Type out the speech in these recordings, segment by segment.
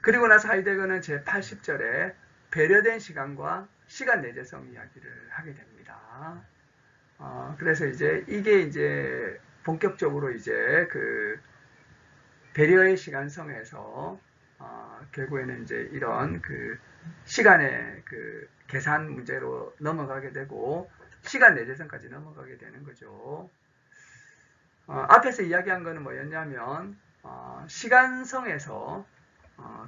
그리고 나서 하이데거는 제80절에 배려된 시간과 시간 내재성 이야기를 하게 됩니다. 그래서 이제 이게 이제 본격적으로 이제 그 배려의 시간성에서 결국에는 이제 이런 그 시간의 그 계산 문제로 넘어가게 되고 시간 내재성까지 넘어가게 되는 거죠. 앞에서 이야기한 거는 뭐였냐면 시간성에서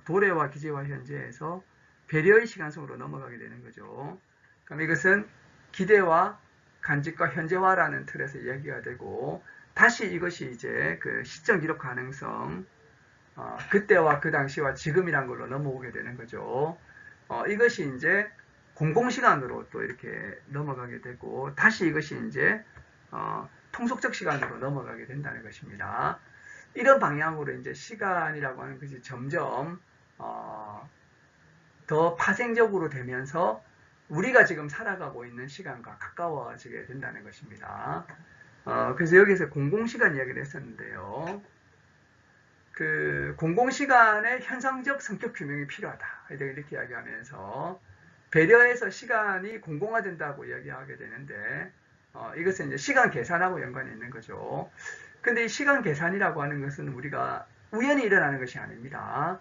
도래와 기제와 현재에서 배려의 시간성으로 넘어가게 되는 거죠. 그럼 이것은 기대와 간직과 현재화라는 틀에서 이야기가 되고 다시 이것이 이제 그 시점 기록 가능성 그때와 그 당시와 지금이란 걸로 넘어오게 되는 거죠. 이것이 이제 공공시간으로 또 이렇게 넘어가게 되고 다시 이것이 이제 통속적 시간으로 넘어가게 된다는 것입니다. 이런 방향으로 이제 시간이라고 하는 것이 점점 더 파생적으로 되면서 우리가 지금 살아가고 있는 시간과 가까워지게 된다는 것입니다. 그래서 여기서 공공시간 이야기를 했었는데요. 그 공공시간의 현상적 성격 규명이 필요하다. 이렇게 이야기하면서 배려해서 시간이 공공화된다고 이야기하게 되는데 이것은 이제 시간 계산하고 연관이 있는 거죠. 근데 이 시간 계산이라고 하는 것은 우리가 우연히 일어나는 것이 아닙니다.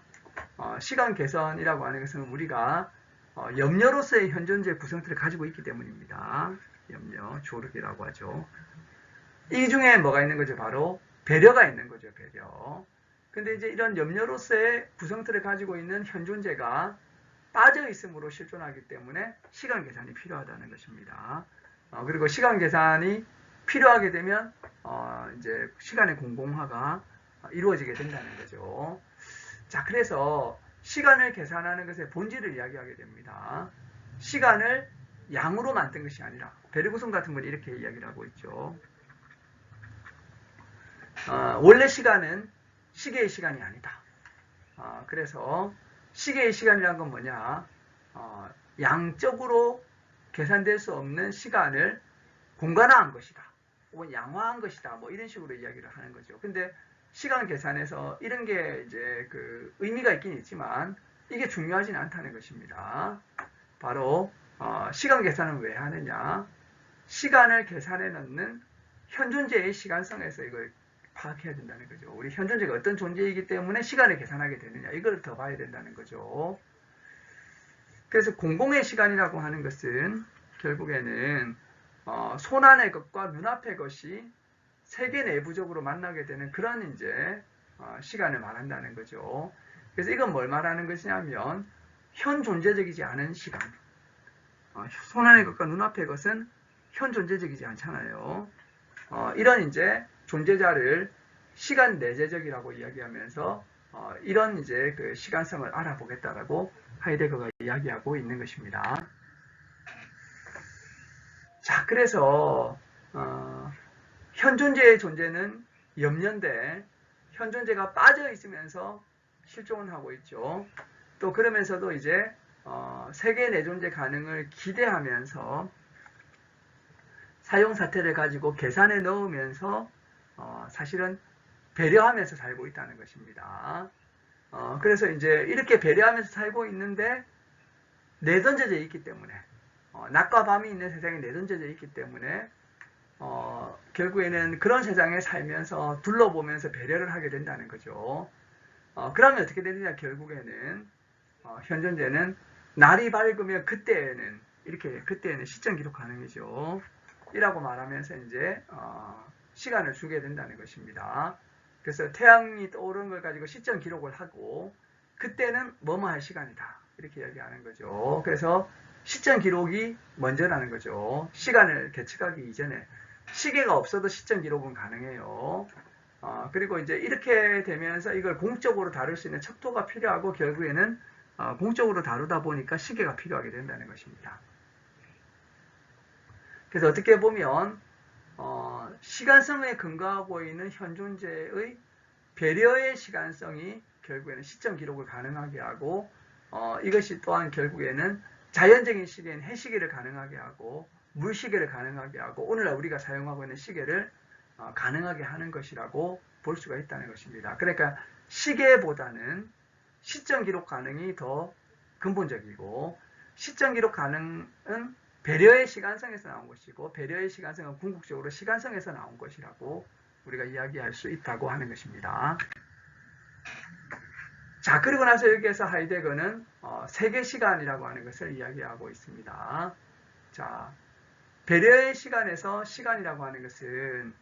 시간 계산이라고 하는 것은 우리가 염려로서의 현존재 구성들을 가지고 있기 때문입니다. 염려, 조력이라고 하죠. 이 중에 뭐가 있는 거죠? 바로 배려가 있는 거죠. 배려. 근데 이제 이런 염려로서의 구성틀을 가지고 있는 현존재가 빠져 있음으로 실존하기 때문에 시간 계산이 필요하다는 것입니다. 그리고 시간 계산이 필요하게 되면 이제 시간의 공공화가 이루어지게 된다는 거죠. 자, 그래서 시간을 계산하는 것의 본질을 이야기하게 됩니다. 시간을 양으로 만든 것이 아니라 베르구슨 같은 분 이렇게 이야기를 하고 있죠. 원래 시간은 시계의 시간이 아니다. 그래서 시계의 시간이란 건 뭐냐? 양적으로 계산될 수 없는 시간을 공간화한 것이다. 혹은 양화한 것이다. 뭐 이런 식으로 이야기를 하는 거죠. 근데 시간 계산에서 이런 게 이제 그 의미가 있긴 있지만 이게 중요하진 않다는 것입니다. 바로 시간 계산은 왜 하느냐? 시간을 계산해 넣는 현존재의 시간성에서 이걸 파악해야 된다는 거죠. 우리 현존재가 어떤 존재이기 때문에 시간을 계산하게 되느냐 이걸 더 봐야 된다는 거죠. 그래서 공공의 시간이라고 하는 것은 결국에는 손안의 것과 눈앞의 것이 세계 내부적으로 만나게 되는 그런 이제 시간을 말한다는 거죠. 그래서 이건 뭘 말하는 것이냐면 현 존재적이지 않은 시간. 손안의 것과 눈앞의 것은 현 존재적이지 않잖아요. 이런 이제 존재자를 시간 내재적이라고 이야기하면서 이런 이제 그 시간성을 알아보겠다라고 하이데거가 이야기하고 있는 것입니다. 자, 그래서 현존재의 존재는 염려인데 현존재가 빠져 있으면서 실존을 하고 있죠. 또 그러면서도 이제 세계 내존재 가능을 기대하면서 사용 사태를 가지고 계산에 넣으면서 사실은 배려하면서 살고 있다는 것입니다. 그래서 이제 이렇게 배려하면서 살고 있는데 내던져져 있기 때문에 낮과 밤이 있는 세상에 내던져져 있기 때문에 결국에는 그런 세상에 살면서 둘러보면서 배려를 하게 된다는 거죠. 그러면 어떻게 되느냐? 결국에는 현존재는 날이 밝으면 그때에는 이렇게 그때에는 시점 기록 가능이죠. 이라고 말하면서 이제 시간을 주게 된다는 것입니다. 그래서 태양이 떠오르는 걸 가지고 시점 기록을 하고 그때는 뭐뭐 할 시간이다 이렇게 이야기하는 거죠. 그래서 시점 기록이 먼저라는 거죠. 시간을 계측하기 이전에 시계가 없어도 시점 기록은 가능해요. 그리고 이제 이렇게 되면서 이걸 공적으로 다룰 수 있는 척도가 필요하고 결국에는 공적으로 다루다 보니까 시계가 필요하게 된다는 것입니다. 그래서 어떻게 보면 시간성에 근거하고 있는 현존재의 배려의 시간성이 결국에는 시점 기록을 가능하게 하고 이것이 또한 결국에는 자연적인 시계인 해시계를 가능하게 하고 물시계를 가능하게 하고 오늘날 우리가 사용하고 있는 시계를 가능하게 하는 것이라고 볼 수가 있다는 것입니다. 그러니까 시계보다는 시점 기록 가능이 더 근본적이고, 시점 기록 가능은 배려의 시간성에서 나온 것이고, 배려의 시간성은 궁극적으로 시간성에서 나온 것이라고 우리가 이야기할 수 있다고 하는 것입니다. 자, 그리고 나서 여기에서 하이데거는 세계시간이라고 하는 것을 이야기하고 있습니다. 자, 배려의 시간에서 시간이라고 하는 것은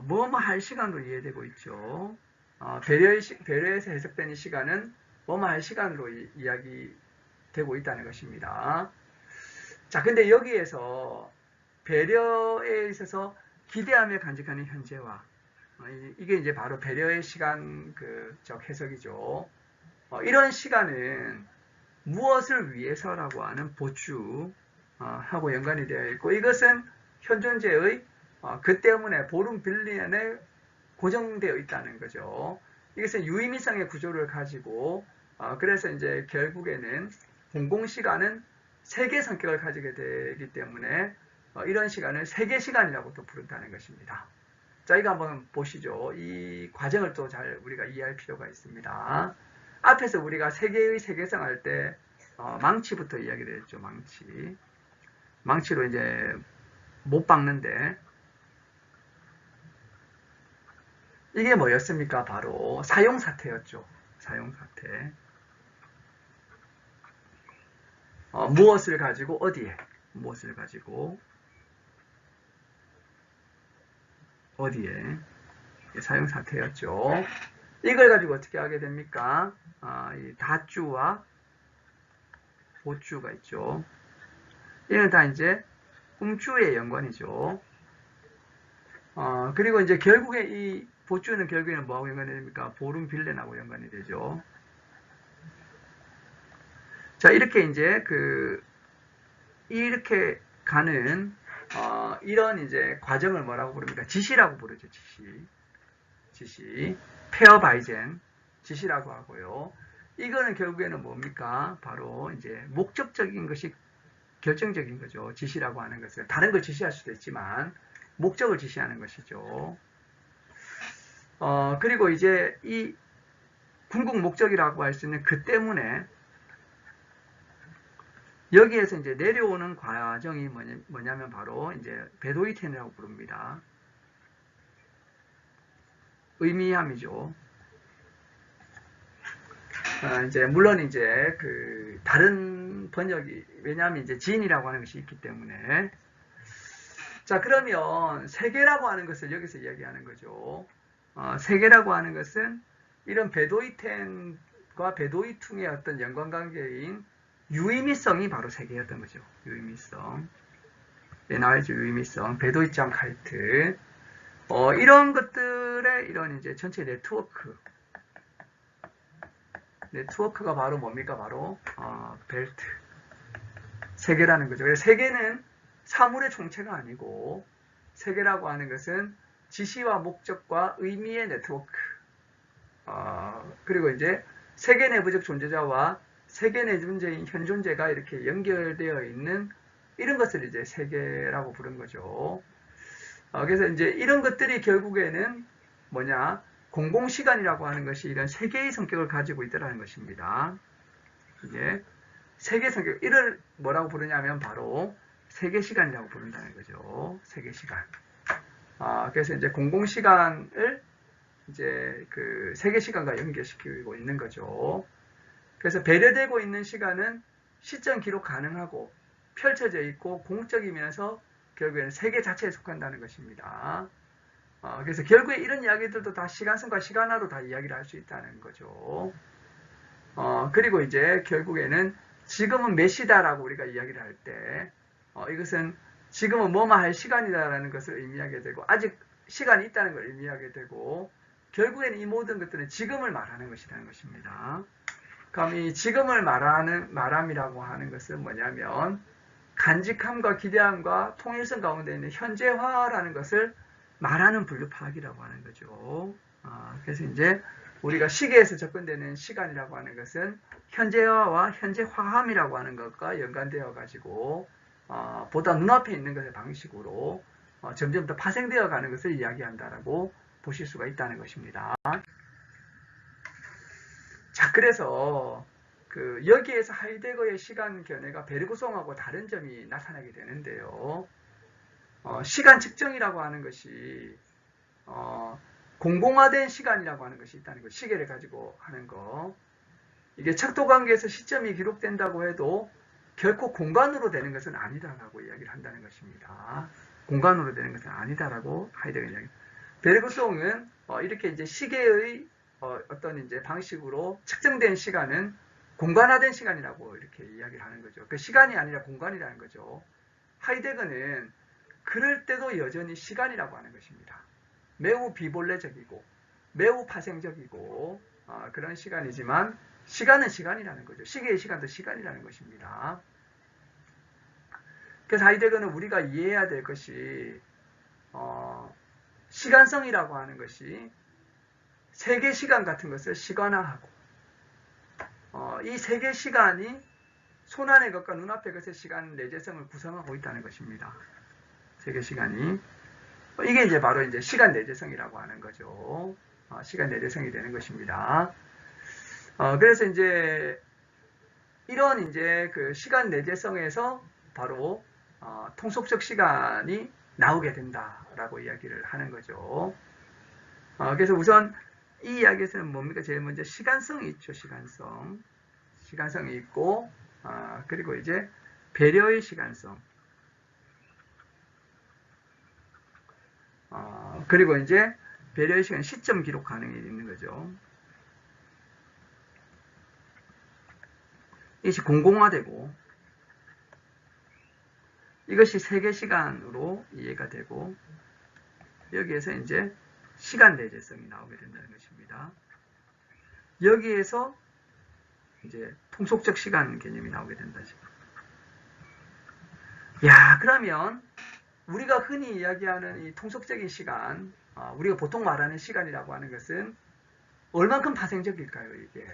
뭐뭐 할 시간으로 이해되고 있죠. 배려에서 해석되는 시간은 뭐뭐 할 시간으로 이야기되고 있다는 것입니다. 자, 근데 여기에서 배려에 있어서 기대하며 간직하는 현재와, 이게 이제 바로 배려의 시간 해석이죠. 이런 시간은 무엇을 위해서라고 하는 보추 하고 연관이 되어 있고, 이것은 현존제의 그 때문에 보름 빌리언에 고정되어 있다는 거죠. 이것은 유의미성의 구조를 가지고, 그래서 이제 결국에는 공공시간은 세계 성격을 가지게 되기 때문에 이런 시간을 세계시간이라고 또 부른다는 것입니다. 자, 이거 한번 보시죠. 이 과정을 또 잘 우리가 이해할 필요가 있습니다. 앞에서 우리가 세계의 세계성 할 때 망치부터 이야기를 했죠. 망치로 이제 못 박는데, 이게 뭐였습니까? 바로 사용사태였죠. 사용사태. 무엇을 가지고 어디에, 무엇을 가지고 어디에, 사용사태였죠. 이걸 가지고 어떻게 하게 됩니까? 이 닷주와 보주가 있죠. 이는 다 이제 음주의 연관이죠. 그리고 이제 결국에 이 보주는 결국에는 뭐하고 연관이 됩니까? 보름 빌렌하고 연관이 되죠. 자, 이렇게 이제 이렇게 가는 이런 이제 과정을 뭐라고 부릅니까? 지시라고 부르죠. 지시. 페어바이젠 지시라고 하고요. 이거는 결국에는 뭡니까? 바로 이제 목적적인 것이 결정적인 거죠. 지시라고 하는 것은 다른 걸 지시할 수도 있지만 목적을 지시하는 것이죠. 그리고 이제 이 궁극 목적이라고 할 수 있는 그 때문에 여기에서 이제 내려오는 과정이 뭐냐면 바로 이제 베도이텐이라고 부릅니다. 의미함이죠. 이제 물론 이제 다른 번역이, 왜냐하면 이제 진이라고 하는 것이 있기 때문에. 자, 그러면 세계라고 하는 것을 여기서 이야기하는 거죠. 세계라고 하는 것은 이런 베도이텐과 베도이퉁의 어떤 연관관계인 유의미성이 바로 세계였던 거죠. 유의미성. 예, 나와있죠. 유의미성. 베도이짱 카이트. 이런 것들의 이런 이제 전체 네트워크가 바로 뭡니까? 바로 벨트. 세계라는 거죠. 그래서 세계는 사물의 총체가 아니고, 세계라고 하는 것은 지시와 목적과 의미의 네트워크. 그리고 이제 세계 내부적 존재자와 세계 내존재인 현존재가 이렇게 연결되어 있는 이런 것을 이제 세계라고 부른 거죠. 그래서 이제 이런 것들이 결국에는 뭐냐? 공공시간이라고 하는 것이 이런 세계의 성격을 가지고 있다는 것입니다. 이게 세계 성격, 이를 뭐라고 부르냐면 바로 세계시간이라고 부른다는 거죠. 세계시간. 그래서 이제 공공시간을 이제 세계시간과 연결시키고 있는 거죠. 그래서 배려되고 있는 시간은 시점 기록 가능하고 펼쳐져 있고 공적이면서 결국에는 세계 자체에 속한다는 것입니다. 그래서 결국에 이런 이야기들도 다 시간성과 시간화로 다 이야기를 할 수 있다는 거죠. 그리고 이제 결국에는 지금은 몇 시다라고 우리가 이야기를 할 때, 이것은 지금은 뭐뭐 할 시간이다라는 것을 의미하게 되고, 아직 시간이 있다는 걸 의미하게 되고, 결국에는 이 모든 것들은 지금을 말하는 것이라는 것입니다. 그럼 이 지금을 말함이라고 하는 것은 뭐냐면, 간직함과 기대함과 통일성 가운데 있는 현재화라는 것을 말하는 분류 파악이라고 하는 거죠. 그래서 이제 우리가 시계에서 접근되는 시간이라고 하는 것은 현재화와 현재화함이라고 하는 것과 연관되어 가지고 보다 눈앞에 있는 것의 방식으로 점점 더 파생되어 가는 것을 이야기한다라고 보실 수가 있다는 것입니다. 자, 그래서 여기에서 하이데거의 시간 견해가 베르그송하고 다른 점이 나타나게 되는데요. 시간 측정이라고 하는 것이 공공화된 시간이라고 하는 것이 있다는 거, 시계를 가지고 하는 거. 이게 척도 관계에서 시점이 기록된다고 해도 결코 공간으로 되는 것은 아니다라고 이야기를 한다는 것입니다. 공간으로 되는 것은 아니다라고 하이데거는 이야기. 베르그송은 이렇게 이제 시계의 어떤 이제 방식으로 측정된 시간은 공간화된 시간이라고 이렇게 이야기를 하는 거죠. 그 시간이 아니라 공간이라는 거죠. 하이데거는 그럴 때도 여전히 시간이라고 하는 것입니다. 매우 비본래적이고 매우 파생적이고 그런 시간이지만 시간은 시간이라는 거죠. 시계의 시간도 시간이라는 것입니다. 그래서 하이데거는 우리가 이해해야 될 것이 시간성이라고 하는 것이 세계 시간 같은 것을 시간화하고 이 세계 시간이 손안의 것과 눈앞의 것의 시간 내재성을 구성하고 있다는 것입니다. 세계 시간이 이게 이제 바로 이제 시간 내재성이라고 하는 거죠. 시간 내재성이 되는 것입니다. 그래서 이제 이런 이제 그 시간 내재성에서 바로 통속적 시간이 나오게 된다라고 이야기를 하는 거죠. 그래서 우선 이 이야기에서는 뭡니까? 제일 먼저 시간성이 있죠. 시간성이 있고 그리고 이제 배려의 시간성. 그리고 이제 배려의 시간 시점 기록 가능이 있는 거죠. 이것이 공공화되고 이것이 세계 시간으로 이해가 되고 여기에서 이제 시간 내재성이 나오게 된다는 것입니다. 여기에서 이제 통속적 시간 개념이 나오게 된다죠. 야, 그러면 우리가 흔히 이야기하는 이 통속적인 시간, 우리가 보통 말하는 시간이라고 하는 것은 얼만큼 파생적일까요, 이게?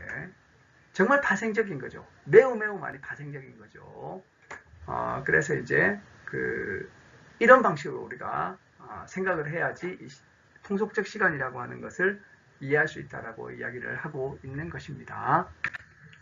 정말 파생적인 거죠. 매우 많이 파생적인 거죠. 그래서 이제 이런 방식으로 우리가 생각을 해야지 이 통속적 시간이라고 하는 것을 이해할 수 있다라고 이야기를 하고 있는 것입니다.